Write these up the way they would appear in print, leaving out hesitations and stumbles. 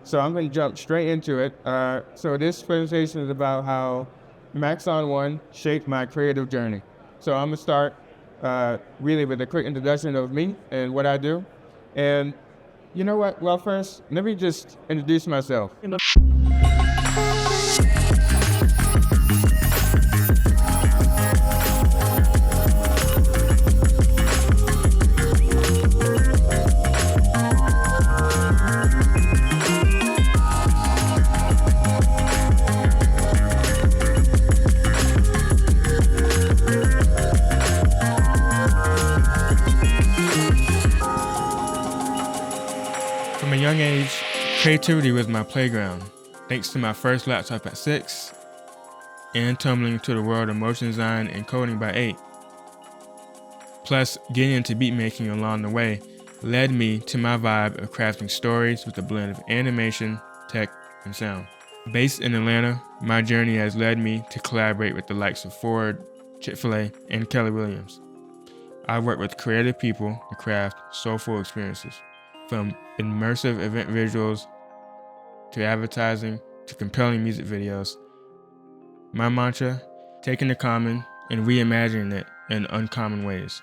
So I'm going to jump straight into it. So this presentation is about how Maxon One shaped my creative journey. So I'm going to start really with a quick introduction of me and what I do. And you know what? Well, first, let me just introduce myself. From a young age, creativity was my playground, thanks to my first laptop at 6 and tumbling into the world of motion design and coding by 8. Plus, getting into beat making along the way led me to my vibe of crafting stories with a blend of animation, tech, and sound. Based in Atlanta, my journey has led me to collaborate with the likes of Ford, Chick-fil-A, and Kelly Williams. I work with creative people to craft soulful experiences, from immersive event visuals to advertising to compelling music videos. My mantra, taking the common and reimagining it in uncommon ways.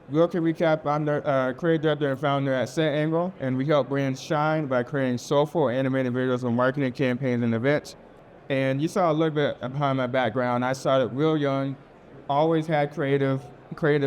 Real quick recap, I'm the creative director and founder at Cineware, and we help brands shine by creating soulful animated videos for marketing campaigns and events. And you saw a little bit behind my background. I started real young, always had creative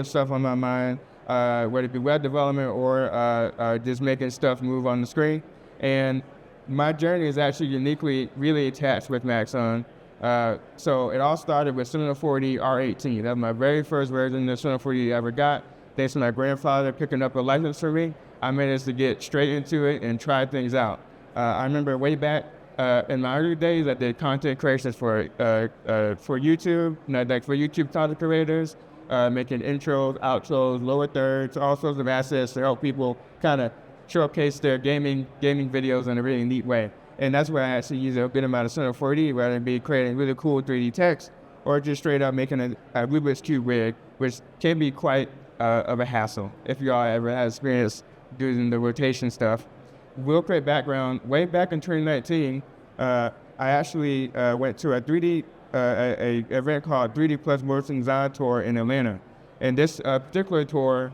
stuff on my mind. Whether it be web development or just making stuff move on the screen. And my journey is actually uniquely really attached with Maxon. So it all started with Cineware 4D R18. That was my very first version of Cineware 4D I ever got. Thanks to my grandfather picking up a license for me, I managed to get straight into it and try things out. I remember way back in my early days, I did content creations for YouTube, like for YouTube content creators. Making intros, outros, lower thirds, all sorts of assets to help people kind of showcase their gaming videos in a really neat way. And that's where I actually use a good amount of Cineware 4D, rather than be creating really cool 3D text or just straight up making a Rubik's Cube rig, which can be quite of a hassle if y'all ever had experience doing the rotation stuff. Real quick background, way back in 2019, I actually went to a 3D a event called 3D Plus Motion Design Tour in Atlanta. And this particular tour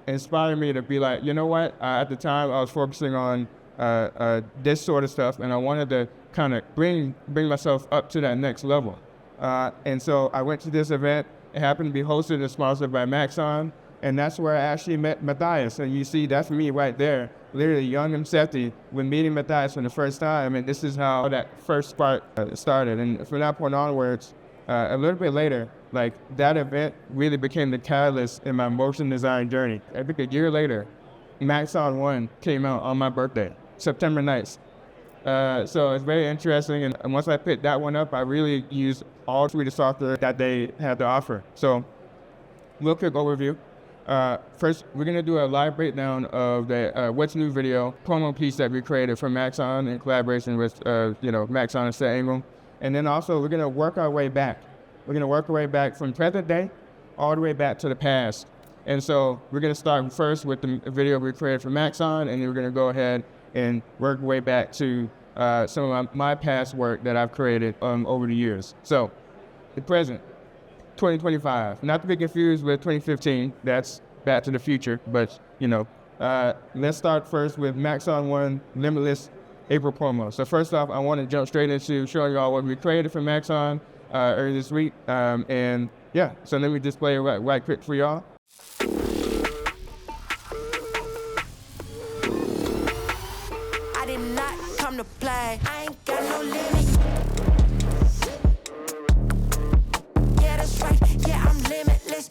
inspired me to be like, you know what? At the time, I was focusing on this sort of stuff, and I wanted to kind of bring myself up to that next level. And so I went to this event. It happened to be hosted and sponsored by Maxon, and that's where I actually met Matthias. And you see, that's me right there, literally young Imsety, when meeting Matthias for the first time. And this is how that first spark started. And from that point onwards, a little bit later, like that event really became the catalyst in my motion design journey. I think a year later, Maxon One came out on my birthday, September 9th. So it's very interesting. And once I picked that one up, I really used all three of the software that they had to offer. So real quick overview. First, we're going to do a live breakdown of the What's New video promo piece that we created for Maxon in collaboration with, Maxon and Cineware. And then also, we're going to work our way back. We're going to work our way back from present day all the way back to the past. And so we're going to start first with the video we created for Maxon, and then we're going to go ahead and work our way back to some of my past work that I've created over the years. So, the present. 2025, not to be confused with 2015, that's Back to the Future, but let's start first with Maxon One Limitless April promo. So first off, I want to jump straight into showing y'all what we created for Maxon earlier this week, and yeah, so let me just play it right quick for y'all. I did not come to play, I ain't got no limit. Yeah, I'm limitless.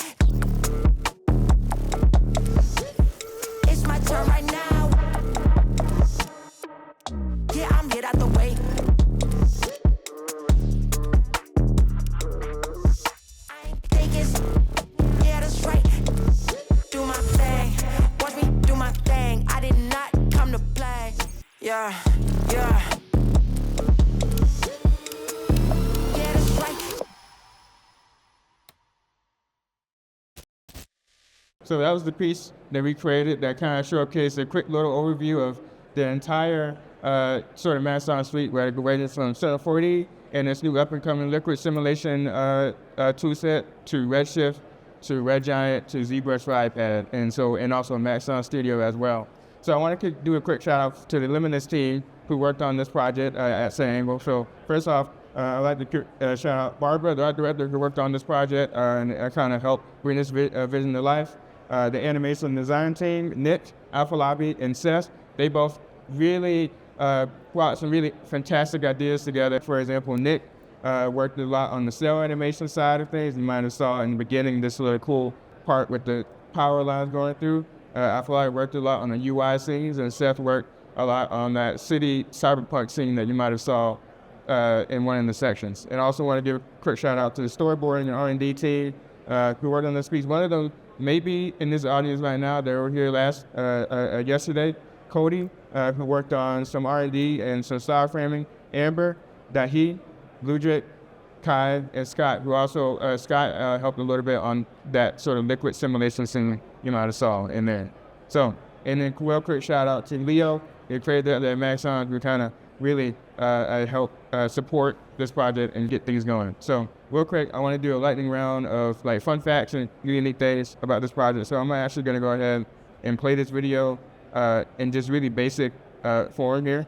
It's my turn right now. Yeah, I'm get out the way. I ain't take it. Yeah, that's right. So that was the piece that we created that kind of showcased a quick little overview of the entire sort of Maxon suite, where it ranges from Center 40 and this new up-and-coming liquid simulation toolset to Redshift, to Red Giant, to ZBrush for iPad, and also Maxon Studio as well. So I wanted to do a quick shout out to the Limitless team who worked on this project at Cineware. So first off, I'd like to shout out Barbara, the art director who worked on this project and kind of helped bring this vision to life. The animation design team, Nick, Alpha Lobby, and Seth, they both really brought some really fantastic ideas together. For example, Nick worked a lot on the cell animation side of things. You might have saw in the beginning this little cool part with the power lines going through. Alpha Lobby worked a lot on the UI scenes, and Seth worked a lot on that city cyberpunk scene that you might have saw in one of the sections. And I also want to give a quick shout out to the storyboarding and R&D team who worked on this piece. One of them may be in this audience right now. They were here yesterday. Cody, who worked on some R&D and some style framing. Amber, Dahi, Ludwig, Kai, and Scott, who also, Scott helped a little bit on that sort of liquid simulation scene you might have saw in there. So, and then real quick shout out to Leo, the creator of Maxon, who kind of really helped support this project and get things going. So real quick, I want to do a lightning round of like fun facts and unique things about this project. So I'm actually going to go ahead and play this video in just really basic form here,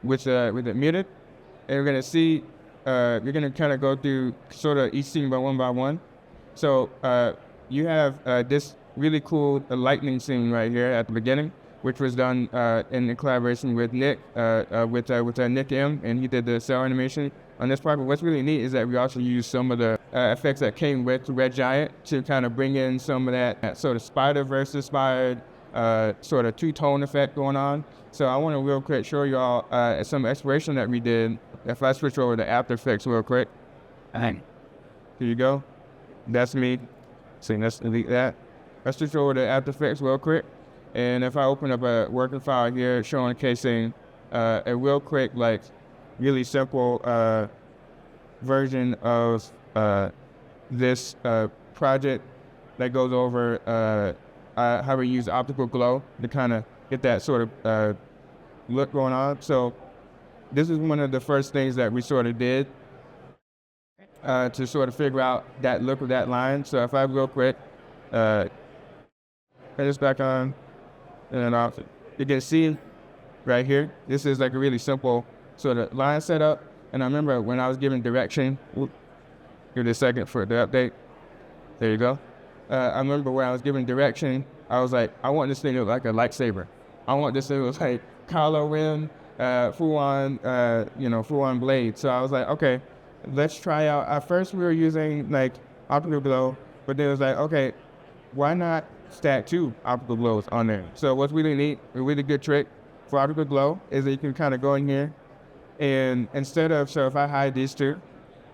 with it muted. And we're going to see, you're going to kind of go through sort of each scene by one. So you have this really cool lightning scene right here at the beginning, which was done in collaboration with Nick, with Nick M, and he did the cell animation on this part. But what's really neat is that we also used some of the effects that came with Red Giant to kind of bring in some of that sort of Spider-Verse inspired sort of two-tone effect going on. So I want to real quick show you all some exploration that we did. If I switch over to After Effects real quick. Here you go. That's me. See, let's delete that. Let's switch over to After Effects real quick. And if I open up a working file here showcasing a real quick, like really simple version of this project that goes over how we use optical glow to kind of get that sort of look going on. So this is one of the first things that we sort of did to sort of figure out that look of that line. So if I real quick, put this back on, and then off. You can see right here, this is like a really simple sort of line setup. And I remember when I was giving direction, give it a second for the update. There you go. I remember when I was giving direction, I was like, I want this thing to look like a lightsaber. I want this thing to look like Kylo Ren, full-on blade. So I was like, okay, let's try out. At first we were using like optical glow, but then it was like, okay, why not stack 2 optical glows on there? So what's really neat, a really good trick for optical glow is that you can kind of go in here and so if I hide these two,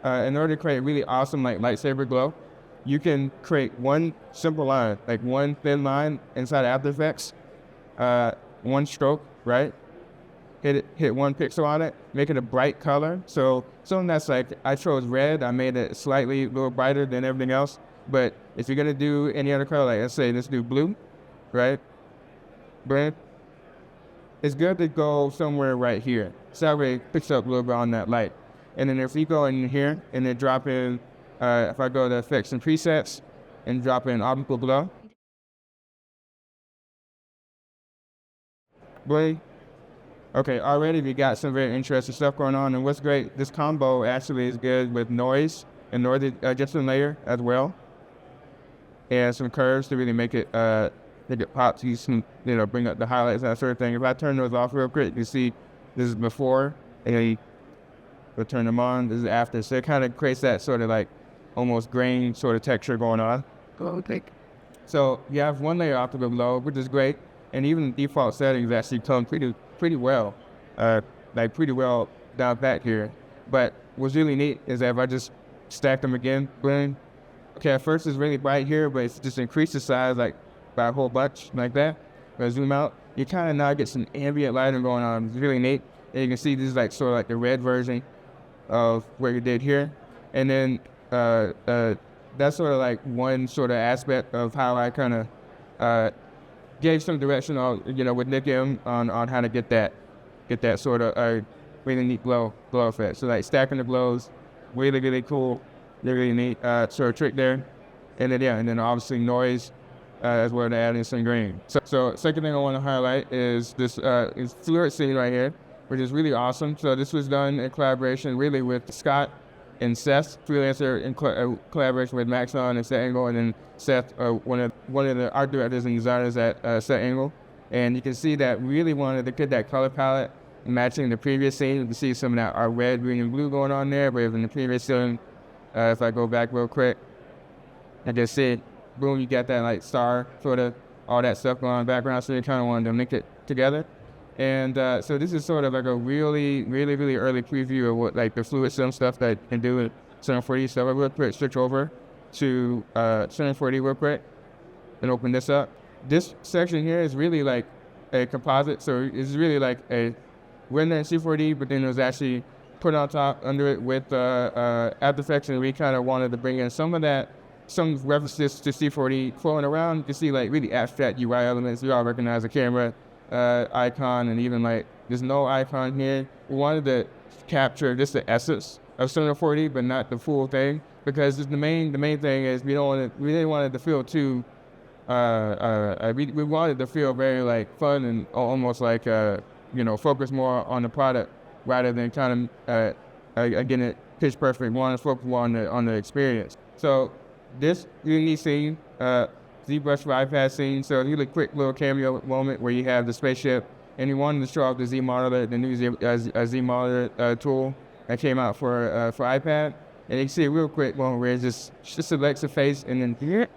in order to create really awesome like lightsaber glow, you can create one simple line, like one thin line inside After Effects, one stroke, right? Hit one pixel on it, make it a bright color. So something that's like, I chose red, I made it slightly a little brighter than everything else. But if you're gonna do any other color, like let's say let's do blue, right? But it's good to go somewhere right here. So that way it picks up a little bit on that light. And then if you go in here and then drop in, if I go to effects and presets and drop in optical glow. Boy, okay, already we got some very interesting stuff going on. And what's great, this combo actually is good with noise and noise adjustment layer as well. And some curves to really make it pop to some, bring up the highlights and that sort of thing. If I turn those off real quick, you can see this is before, and we'll turn them on, this is after. So it kind of creates that sort of like almost grain sort of texture going on. So you have one layer optical glow, which is great. And even the default settings actually come pretty well, pretty well down back here. But what's really neat is that if I just stack them again, boom. Okay, at first it's really bright here, but it's just increased the size like by a whole bunch like that. If I zoom out, you kind of now get some ambient lighting going on. It's really neat. And you can see this is like sort of like the red version of what you did here. And then that's sort of like one sort of aspect of how I kind of gave some direction on, with Nick M on how to get that sort of really neat glow effect. So like stacking the glows, really, really cool, really neat sort of trick there. And then obviously noise as well to add in some green. So second thing I want to highlight is this is fluid scene right here, which is really awesome. So this was done in collaboration really with Scott and Seth, freelancer in collaboration with Maxon and Set Angle, and then Seth, one of the art directors and designers at Set Angle. And you can see that really wanted to get that color palette matching the previous scene. You can see some of that our red, green, and blue going on there, but in the previous scene, if I go back real quick, I just see, boom, you got that like star, sort of all that stuff going on in the background, so you kind of wanted to link it together. And so this is sort of like a really, really, really early preview of what like the fluid sim stuff that you can do with Cineware 4D. So I'm real quick switch over to Cineware 4D real quick and open this up. This section here is really like a composite, so it's really like a render in C4D, but then it was actually put on top under it with After Effects, and we kind of wanted to bring in some of that, some references to C4D flowing around. You can see like really abstract UI elements. We all recognize the camera icon, and even like there's no icon here. We wanted to capture just the essence of Cineware 4D, but not the full thing, because the main thing is we didn't want it to feel too. We wanted to feel very like fun and almost like focus more on the product rather than kind of getting it pitch perfect. We wanted to focus more on the experience. So this unique scene, ZBrush for iPad scene. So a really quick little cameo moment where you have the spaceship, and you wanted to show off the Z Modeler, the new Z Modeler tool that came out for iPad. And you can see a real quick moment where it just selects a face and then here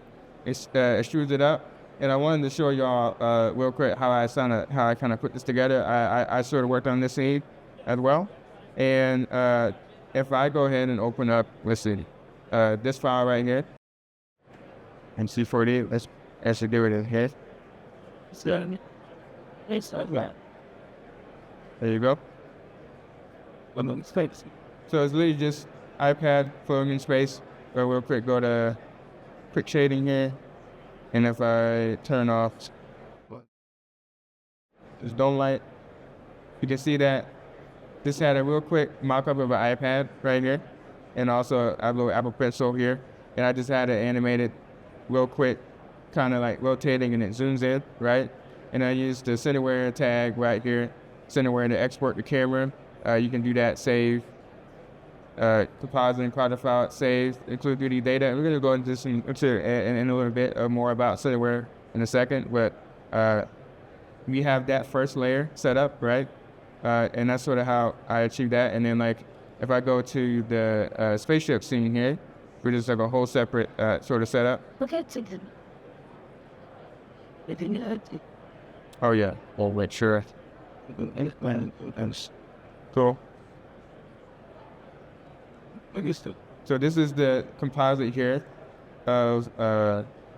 it extrudes it up. And I wanted to show y'all real quick how I kind of put this together. I sort of worked on this scene as well. And if I go ahead and open up, let's see, this file right here, and C4D, let's actually do it in here. There you go. So it's literally just iPad flowing in space. Real quick, go to quick shading here. And if I turn off this dome light, you can see that this had a real quick mock-up of an iPad right here. And also I have a little Apple Pencil here. And I just had it animated real quick, kind of like rotating, and it zooms in, right? And I used the Cineware tag right here, Cineware to export the camera. You can do that, save, composite, quadro file, save, include 3D data. And we're going to go into this in a little bit more about Cineware in a second, but we have that first layer set up, right? And that's sort of how I achieved that. And then like, if I go to the spaceship scene here, which is like a whole separate sort of setup. Oh yeah, well, wait, sure. Cool. So this is the composite here of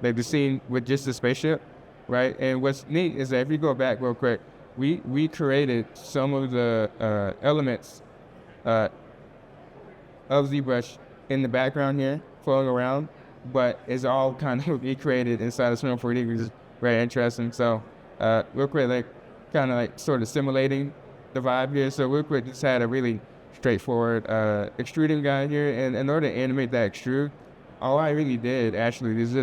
like the scene with just the spaceship, right? And what's neat is that if you go back real quick, we created some of the elements of ZBrush in the background here, flowing around, but it's all kind of recreated inside of Cineware 4D, which is very interesting. So real quick, like kind of like sort of simulating the vibe here. So real quick, just had a really straightforward extruding guy here, and in order to animate that extrude, all I really did actually is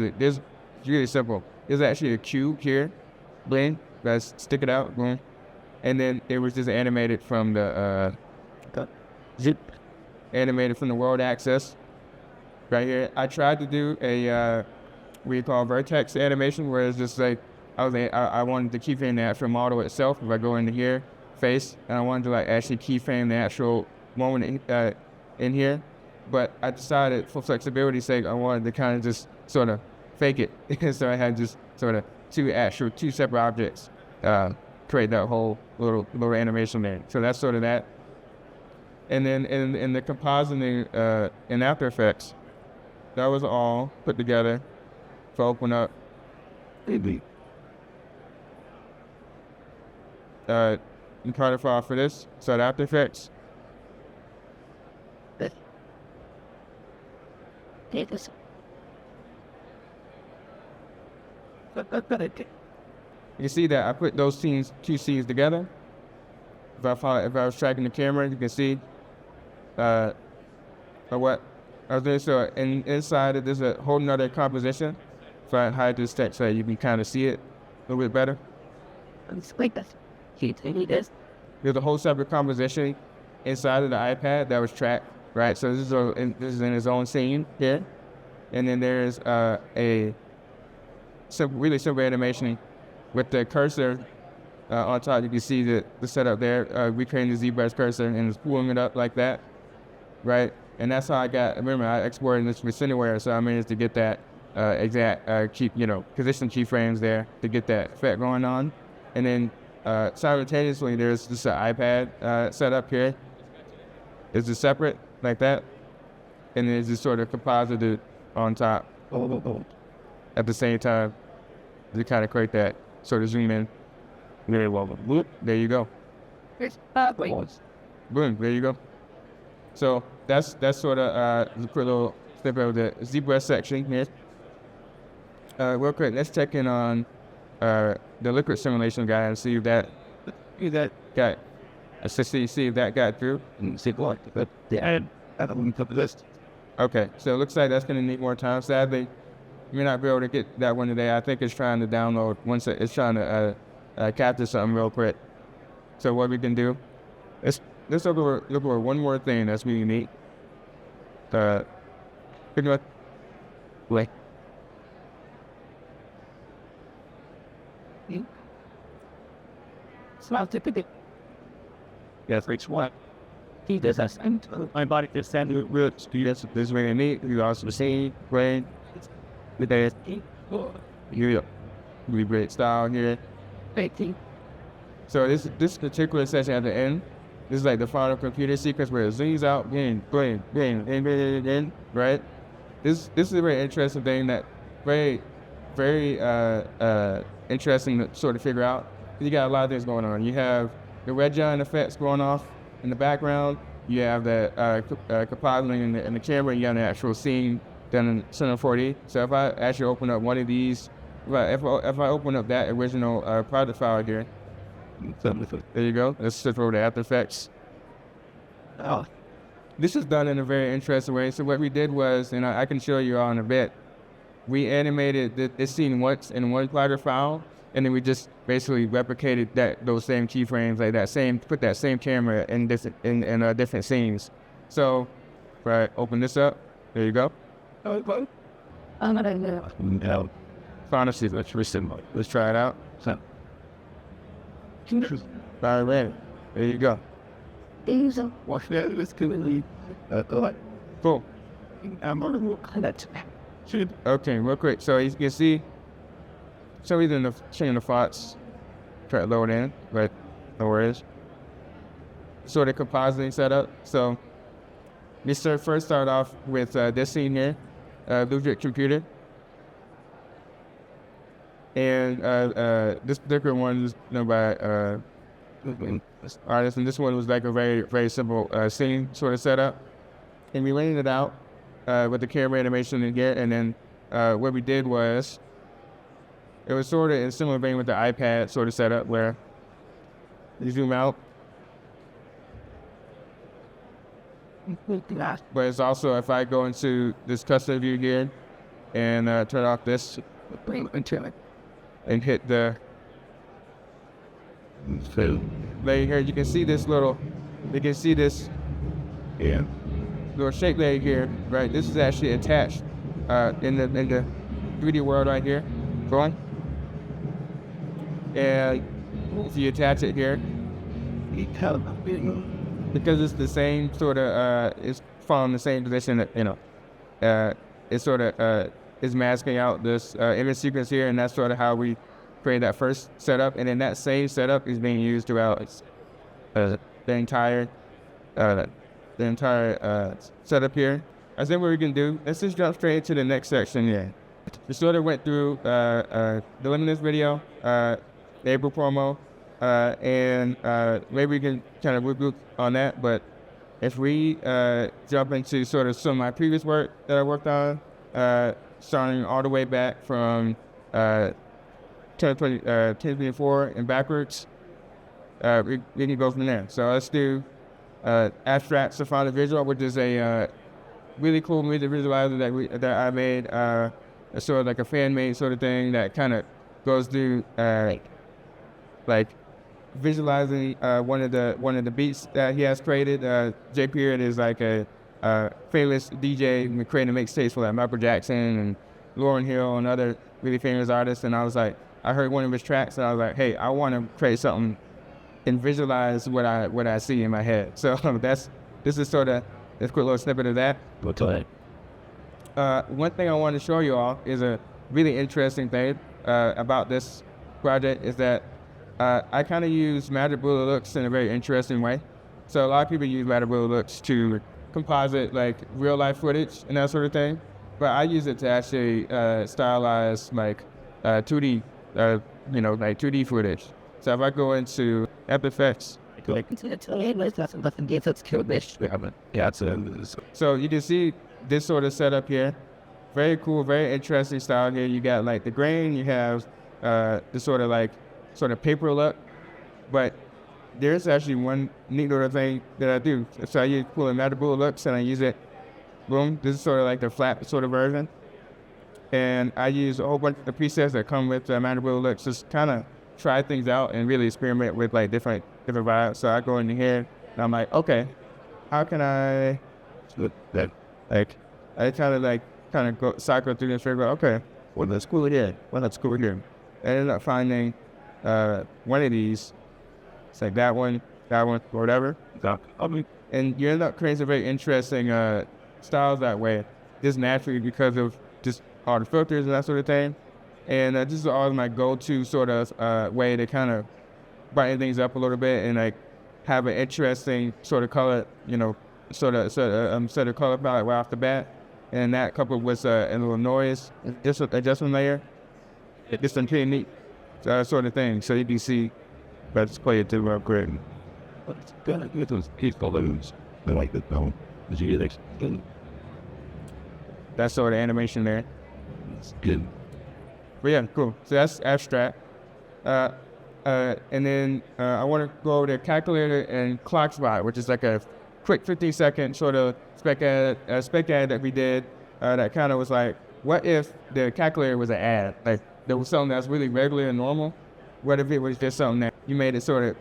really simple. There's actually a cube here, blend, let's stick it out, boom, and then it was just animated from the zip. Animated from the world access right here. I tried to do a what you call vertex animation, where it's just like I wanted to keyframe the actual model itself. If I go into here, face, and I wanted to like actually keyframe the actual moment in here, but I decided for flexibility's sake I wanted to kind of just sort of fake it. So I had just sort of two separate objects create that whole little animation there. So that's sort of that. And then in the compositing in After Effects, that was all put together to open up the encoder file for this. So After Effects. You see that I put those two scenes together. If I was tracking the camera, you can see what I was doing. So inside it, there's a whole nother composition. If I hide this text so you can kind of see it a little bit better. There's a whole separate composition inside of the iPad that was tracked, right? So this is in its own scene here. And then there's really simple animation with the cursor on top. You can see the setup there, recreating the ZBrush cursor and just pulling it up like that, right? And that's how I exported this with Cineware, so I managed to get that exact position keyframes there to get that effect going on. And then simultaneously, there's just an iPad setup here. It's just separate like that, and then it's just sort of composited on top at the same time to kind of create that sort of zoom in. Very well. There you go. Boom. There you go. So that's sort of a quick little snippet of the ZBrush section here. Real quick, let's check in on the liquid simulation guy and see if that got. See if that got through. Okay, so it looks like that's going to need more time. Sadly, you may not be able to get that one today. I think it's trying to download once it's trying to capture something real quick. So what we can do is let's look over one more thing that's really neat. Pretty much. Wait. Smile typically. Yes, which one? He does us. My body just sent to roots. This is really neat. You also see brain with the here, really great style here. So this particular section at the end, this is like the final computer sequence where it zooms out, right? This is a very interesting thing that very interesting to sort of figure out. You got a lot of things going on. You have the red giant effects going off in the background. You have the compositing in the camera. You have the actual scene done in Cineware 4D. So if I actually open up one of these, if I open up that original project file here, there you go. Let's shift over to After Effects. Oh. This is done in a very interesting way. So what we did was, and I can show you all in a bit, we animated this scene once in one project file, and then we just basically replicated those same keyframes, put that same camera in different scenes. So, right, open this up. There you go. Honestly, let's try it out. There you go. Cool. Okay, real quick. So you can see, so he's changing the fonts. Try to load in, but no worries. Sort of compositing setup. So we first start off with this scene here, Ludwig Computer. And this particular one is by artist, and this one was like a very, very simple scene sort of setup. And we laid it out with the camera animation in here, and then what we did was, it was sort of in similar vein with the iPad sort of setup where you zoom out. But it's also, if I go into this custom view here and turn off this and hit the layer here, you can see this little little shape layer here, right? This is actually attached in the 3D world right here, going. And if you attach it here, because it's the same sort of, it's following the same position that, it sort of is masking out this image sequence here, and that's sort of how we create that first setup. And then that same setup is being used throughout the entire setup here. I think what we can do, let's just jump straight into the next section here. We sort of went through the Limitless video, the April promo, and maybe we can kind of regroup on that. But if we jump into sort of some of my previous work that I worked on, starting all the way back from 1024 and backwards, we can go from there. So let's do abstract Safari Visual, which is a really cool music visualizer that I made, sort of like a fan-made sort of thing that kind of goes through like visualizing one of the beats that he has created. J Period is like a famous DJ creating mixtapes for like Michael Jackson and Lauryn Hill and other really famous artists. And I was like, I heard one of his tracks and I was like, hey, I want to create something and visualize what I see in my head. So this is sort of this quick little snippet of that. One thing I want to show you all is a really interesting thing about this project is that I kind of use Magic Bullet Looks in a very interesting way. So a lot of people use Magic Bullet Looks to composite like real life footage and that sort of thing, but I use it to actually stylize like 2D, like 2D footage. So if I go into After Effects, so you can see this sort of setup here. Very cool, very interesting style here. You got like the grain, you have the sort of paper look, but there's actually one neat little thing that I do. So I use pulling Magic Bullet Looks and I use it, boom, this is sort of like the flat sort of version. And I use a whole bunch of the presets that come with Magic Bullet Looks, just kind of try things out and really experiment with like different vibes. So I go into here and I'm like, okay, how can I, like, I kind of go cycle through this figure, okay, well, let's cool it here. I ended up finding one of these. It's like that one, or whatever. And you end up creating some very interesting styles that way, just naturally because of just all the filters and that sort of thing. And this is always my go-to sort of way to kind of brighten things up a little bit and like have an interesting sort of color, set of color palette right off the bat. And that coupled with a little noise adjustment layer, it's some pretty neat sort of thing. So you can see, let's play it to upgrade. That sort of animation there. But yeah, cool. So that's abstract. And then I want to go over to calculator and clock spot, which is like a quick 15-second sort of spec ad that we did that kind of was like, what if the calculator was an ad? Like there was something that's really regular and normal. What if it was just something that you made it sort of,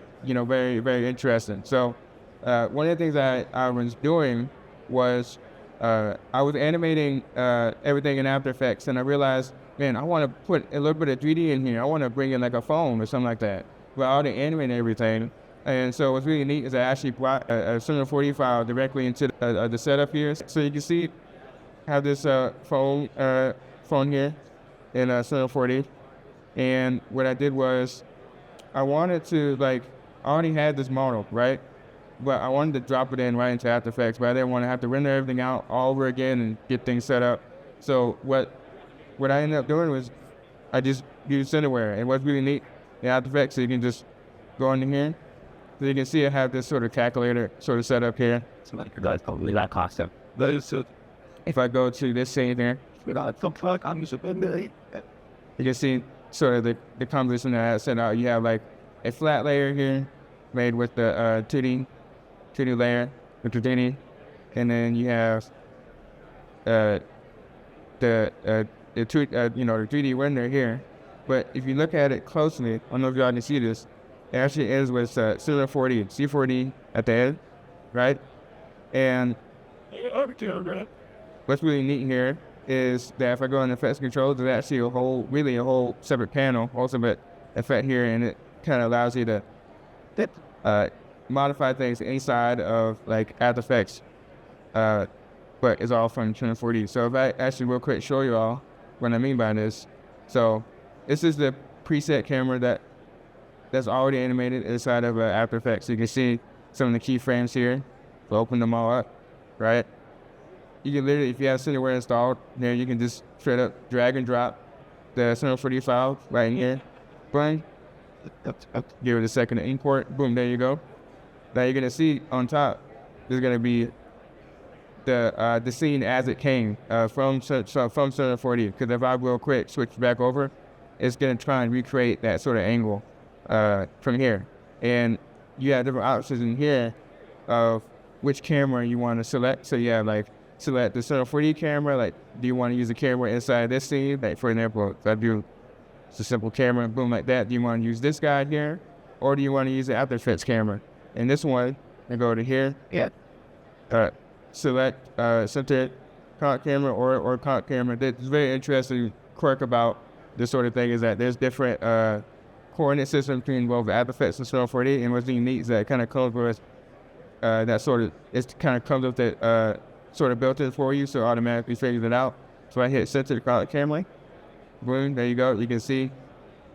very, very interesting? So one of the things that I was doing was I was animating everything in After Effects, and I realized, man, I want to put a little bit of 3D in here. I want to bring in like a phone or something like that. But I already animated everything. And so what's really neat is I actually brought a Cineware 4D file directly into the setup here. So you can see I have this phone here in Cineware 4D. And what I did was I wanted to, I already had this model, right? But I wanted to drop it in right into After Effects, but I didn't want to have to render everything out all over again and get things set up. So what I ended up doing was I just used Cineware. And what's really neat in After Effects, so you can just go into here. So you can see I have this sort of calculator sort of set up here. If I go to this scene here, you can see sort of the composition that I had set out. You have like a flat layer here made with the 2D layer, the 2D, and then you have the 3D render here. But if you look at it closely, I don't know if y'all can see this, it actually ends with Cineware 4D, C4D at the end, right? And what's really neat here is that if I go in effects controls, there's actually a whole separate panel, separate effect here, and it kind of allows you to modify things inside of like After Effects, but it's all from Cineware 4D. So if I actually real quick show you all what I mean by this. So this is the preset camera that's already animated inside of After Effects. So you can see some of the keyframes here. We'll open them all up, right? You can literally, if you have Cineware installed, then you can just straight up drag and drop the Cineware 4D file right in here. Boom. Give it a second to import. Boom, there you go. Now you're gonna see on top, there's gonna be the scene as it came from Cineware 4D. Because if I real quick switch back over it's going to try and recreate that sort of angle from here. And you have different options in here of which camera you want to select. So you have like select the Cine 4D camera. Like, do you want to use a camera inside this scene? Like, for example, if I do just a simple camera, boom, like that. Do you want to use this guy here, or do you want to use the After Effects camera? And this one, I go to here. Yeah. Select center comp camera or comp camera. That's very interesting quirk about this sort of thing is that there's different coordinate systems between both After Effects and Cine 4D. And what's unique is that it kind of comes with that sort of, it kind of comes with it sort of built in for you, so it automatically figures it out. So I hit center comp camera. Boom, there you go. You can see.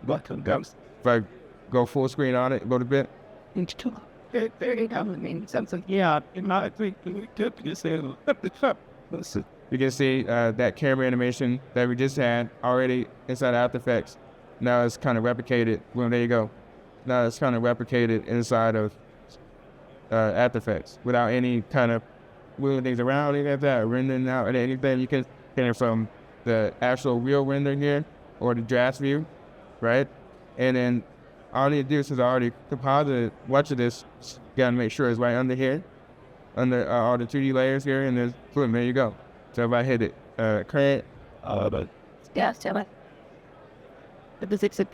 If I go full screen on it, go to bit. Yeah, I think You can see that camera animation that we just had already inside After Effects. Now it's kind of replicated. Well, there you go. Now it's kind of replicated inside of After Effects without any kind of moving things around, anything like that, or rendering out or anything. You can get it from the actual real render here or the draft view, right? And then all I need to do, since I already composited much of this, gotta make sure it's right under here, under all the 2D layers here, and then boom, there you go. So if I hit it, create, yeah, tell me. But this is a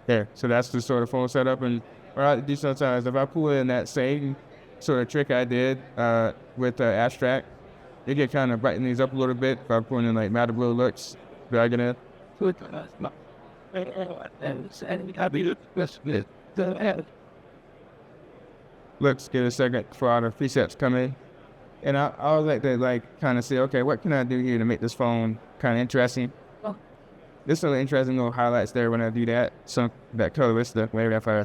there. So that's the sort of phone setup. And what I do sometimes, if I pull in that same sort of trick I did with Abstract, you can kind of brighten these up a little bit. If I'm pulling in like Matter Blue looks, dragging it. Looks, get a second for all the presets come in. And I always like to kind of say, okay, what can I do here to make this phone kind of interesting? Oh. There's some interesting little highlights there when I do that. Some that color stuff, maybe if I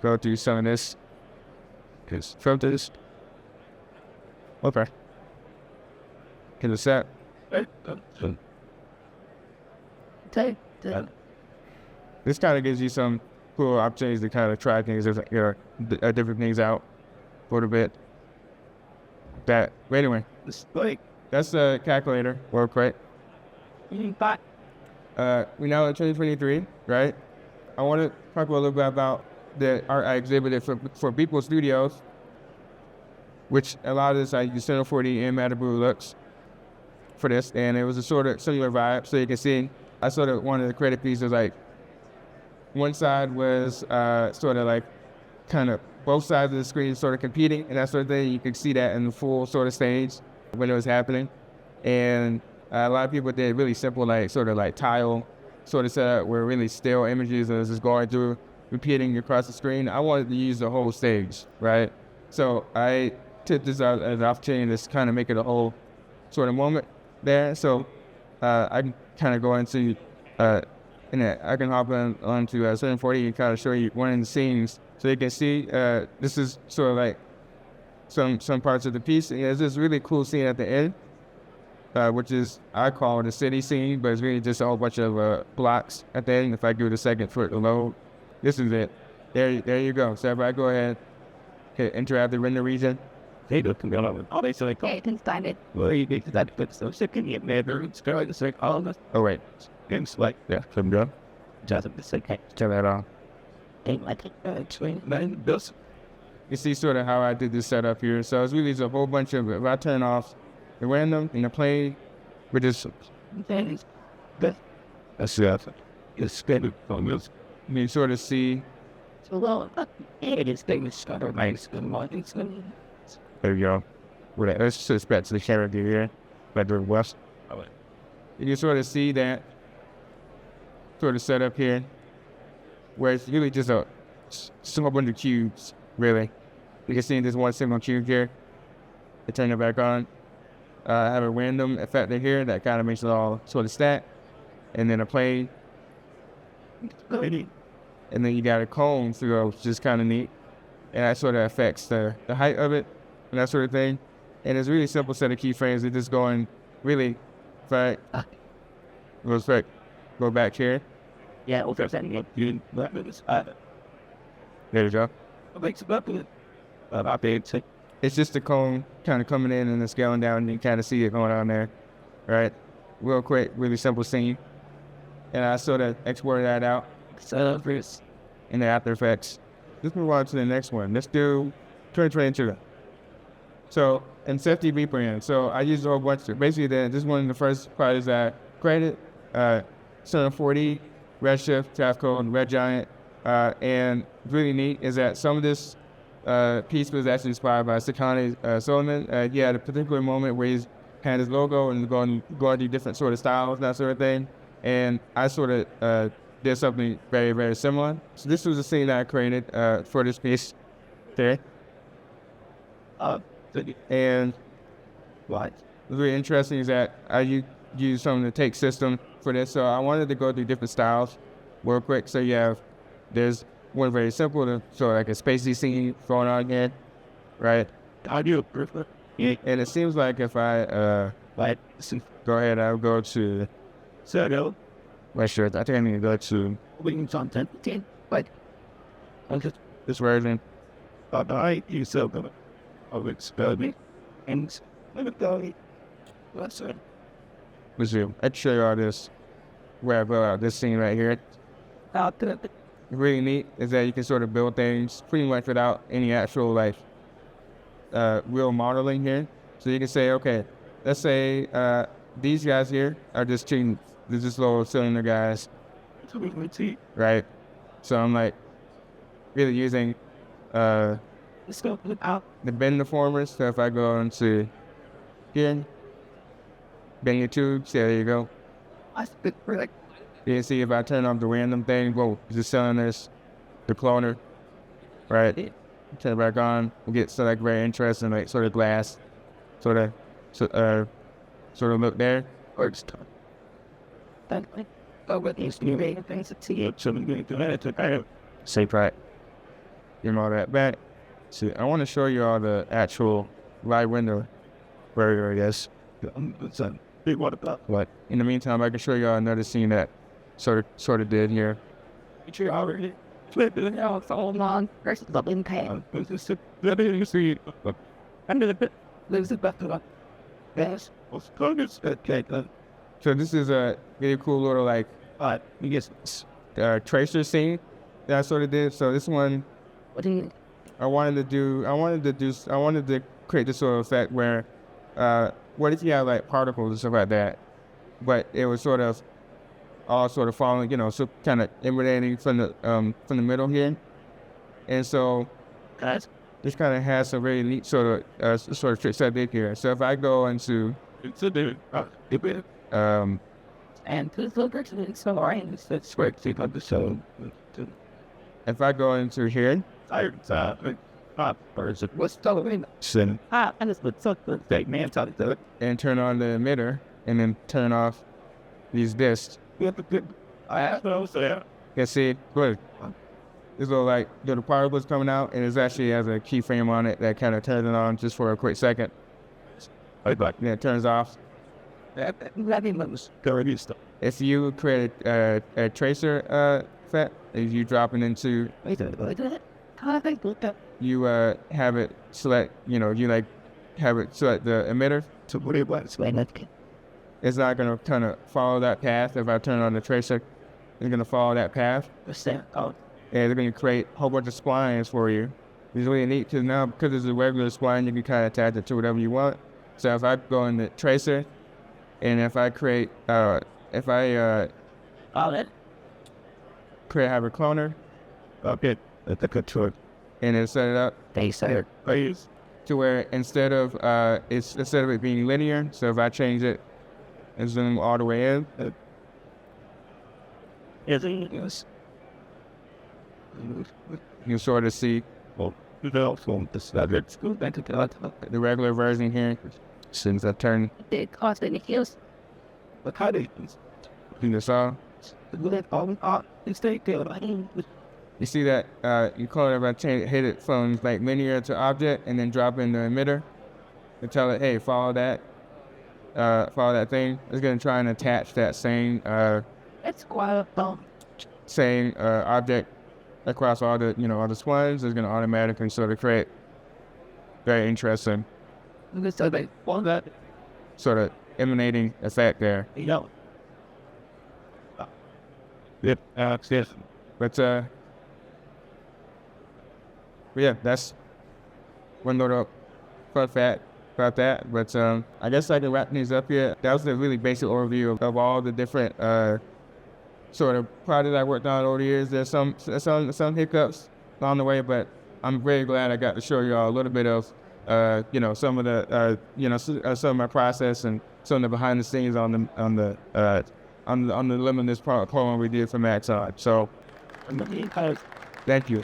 go through some of this. Because from this. Okay. Get a set. This kind of gives you some cool opportunities to kind of try things, different things out a little bit. But anyway, that's the calculator real quick. We now in 2023, right? I want to talk a little bit about the art I exhibited for Beeple Studios, which a lot of this I use Cine 4D and Matter Blue looks for this, and it was a sort of similar vibe. So you can see, I sort of wanted to create a piece of like, one side was sort of like kind of both sides of the screen sort of competing and that sort of thing. You could see that in the full sort of stage when it was happening. And a lot of people did really simple, like sort of like tile sort of setup where really still images and it's just going through, repeating across the screen. I wanted to use the whole stage, right? So I took this as an opportunity to kind of make it a whole sort of moment there. So I can kind of go into, I can hop onto Cine 4D and kind of show you one of the scenes. So you can see, this is sort of like some parts of the piece. And there's this really cool scene at the end, which is, I call it a city scene, but it's really just a whole bunch of blocks at the end. If I give it a second for it to load, this is it. There you go. So if I go ahead, hit enter at the render region. They don't come out with all they say, okay, it's find it. Well, you get that, but so sick in your matter, it's going to say all this. Oh, wait. It's like, yeah, I'm done. Just a second. Turn that on. This. You see sort of how I did this setup here. So it's really just a whole bunch of, if I turn off the random and the play, we're just, That's it. It's spending on this. you sort of see, So, well, it is things started by there you go. Let's just back to the camera view here, back to the west. You can sort of see that sort of setup here, where it's really just a small bunch of cubes, really. You can see this one single cube here. I turn it back on. I have a random effect in here that kind of makes it all sort of stack. And then a plane. And then you got a cone through, which is kind of neat. And that sort of affects the height of it and that sort of thing. And it's a really simple set of keyframes. They're just going really, right? Go back here. Yeah, over setting up. There There you go. makes about it. It's just the cone kind of coming in and then scaling down, and you kind of see it going on there, right? Real quick, really simple scene. and I sort of exported that out in the After Effects. Let's move on to the next one. Let's do 2022. So, Imsety rebrand. So, I used a whole bunch of, basically, this is one of the first projects I created. Center 40, Redshift, Trapcode, Red Giant. And really neat is that some of this piece was actually inspired by Sakane Solomon. He had a particular moment where he's had his logo and going through different sort of styles, that sort of thing. And I sort of did something very, very similar. So this was a scene that I created for this piece. Okay. And what's really interesting is that I use some of the take system for this. So I wanted to go through different styles real quick. So there's one very simple, so like a spacey scene going on here, right? I do prefer. Yeah. And it seems like if I go ahead, I'll go to Redshift. I think I need to go to but this version. I use so of experiment and let's see. Resume. I'd show you all this where I built out this scene right here. Really neat is that you can sort of build things pretty much without any actual real modeling here. So you can say, okay, let's say these guys here are just cheating. They're just little cylinder guys, right? So I'm like really using the bend deformers. So if I go into here, bend your tubes, there you go. You can see if I turn off the random thing, whoa, the cylinders, the cloner, right? Turn it back on, we get sort of very interesting, like sort of glass, sort of look there. Safe right. You know all that back. So I want to show you all the actual live window where I guess. But in the meantime, I can show you all another scene that sort of did here. So this is a really cool little tracer scene that I sort of did. So this one, I wanted to create this sort of effect where, what if you have like particles and stuff like that, but it was sort of all sort of falling, so kind of emanating from the middle here, and so this kind of has some very neat sort of tricks I did here. So if I go into if I go into here, and turn on the emitter, and then turn off these discs. You can see, look, this little particles coming out, and it actually has a keyframe on it that kind of turns it on just for a quick second. Then it turns off. If you create a tracer effect, if you drop it into, you have it select, have it select the emitter. It's not going to kind of follow that path. If I turn on the tracer, it's going to follow that path. And they're going to create a whole bunch of splines for you. It's really neat because now, because it's a regular spline, you can kind of attach it to whatever you want. So if I go in the tracer, and if I create, have a cloner, and then set it up to where instead of it being linear, so if I change it and zoom all the way in, you sort of see the regular version here. Since I turn this on, you see that you call it if I hit it from like linear to object and then drop in the emitter and tell it, hey, follow that thing. It's gonna try and attach that same object across all the all the splines. It's gonna automatically sort of create very interesting sort of emanating effect there. Yep. Yes. But yeah, that's one little fun fact about that. But I guess I can wrap things up here. That was a really basic overview of all the different sort of projects I worked on over the years. There's some hiccups along the way, but I'm very glad I got to show you all a little bit of some of the some of my process and some of the behind the scenes on the Limitless program we did for Maxon. So thank you.